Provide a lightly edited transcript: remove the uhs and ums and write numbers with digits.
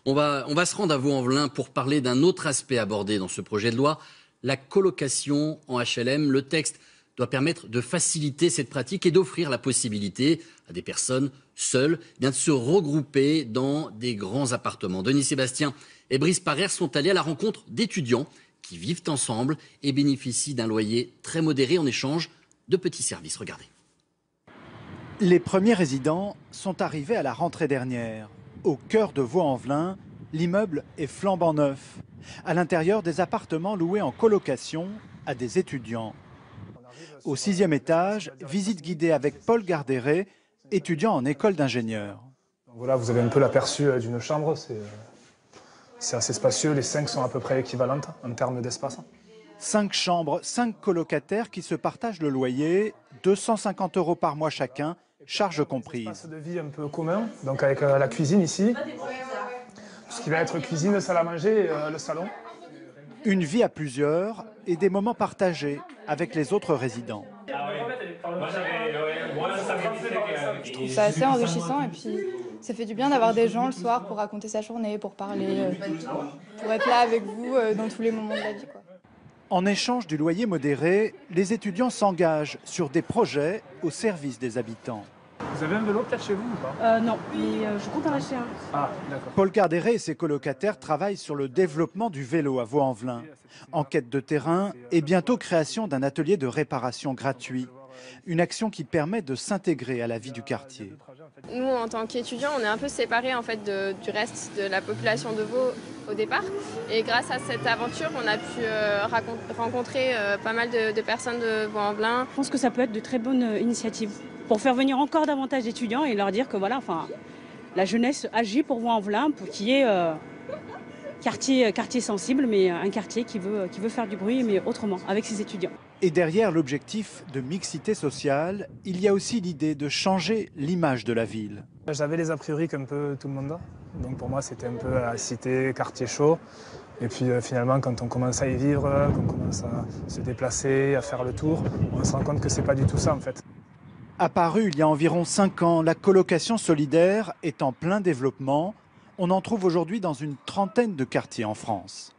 On va se rendre à Vaux-en-Velin pour parler d'un autre aspect abordé dans ce projet de loi, la colocation en HLM. Le texte doit permettre de faciliter cette pratique et d'offrir la possibilité à des personnes seules de se regrouper dans des grands appartements. Denis Sébastien et Brice Parère sont allés à la rencontre d'étudiants qui vivent ensemble et bénéficient d'un loyer très modéré en échange de petits services. Regardez. Les premiers résidents sont arrivés à la rentrée dernière. Au cœur de Vaux-en-Velin, l'immeuble est flambant neuf. À l'intérieur, des appartements loués en colocation à des étudiants. Au 6e étage, visite guidée avec Paul Garderet, étudiant en école d'ingénieur. Voilà, vous avez un peu l'aperçu d'une chambre. C'est assez spacieux, les 5 sont à peu près équivalentes en termes d'espace. 5 chambres, 5 colocataires qui se partagent le loyer, 250 € par mois chacun, charges comprises. Espace de vie un peu commun, donc avec la cuisine ici, tout ce qui va être cuisine, salle à manger, le salon. Une vie à plusieurs et des moments partagés avec les autres résidents. Je trouve ça assez enrichissant et puis ça fait du bien d'avoir des gens le soir pour raconter sa journée, pour parler, pour être là avec vous dans tous les moments de la vie, quoi. En échange du loyer modéré, les étudiants s'engagent sur des projets au service des habitants. Vous avez un vélo peut-être chez vous ou pas? Non, mais je compte en acheter un. Ah, d'accord. Paul Garderet et ses colocataires travaillent sur le développement du vélo à Vaux-en-Velin. Enquête de terrain et bientôt création d'un atelier de réparation gratuit. Une action qui permet de s'intégrer à la vie du quartier. Nous, en tant qu'étudiants, on est un peu séparés en fait, du reste de la population de Vaud au départ. Et grâce à cette aventure, on a pu rencontrer pas mal de personnes de Vaux-en-Velin. Je pense que ça peut être de très bonnes initiatives pour faire venir encore davantage d'étudiants et leur dire que voilà, enfin, la jeunesse agit pour Vaux-en-Velin, pour qu'il y ait quartier sensible, mais un quartier qui veut faire du bruit, mais autrement, avec ses étudiants. Et derrière l'objectif de mixité sociale, il y a aussi l'idée de changer l'image de la ville. J'avais les a priori qu'un peu tout le monde a. Donc pour moi, c'était un peu la cité, quartier chaud. Et puis finalement, quand on commence à y vivre, qu'on commence à se déplacer, à faire le tour, on se rend compte que c'est pas du tout ça en fait. Apparue il y a environ 5 ans, la colocation solidaire est en plein développement. On en trouve aujourd'hui dans une trentaine de quartiers en France.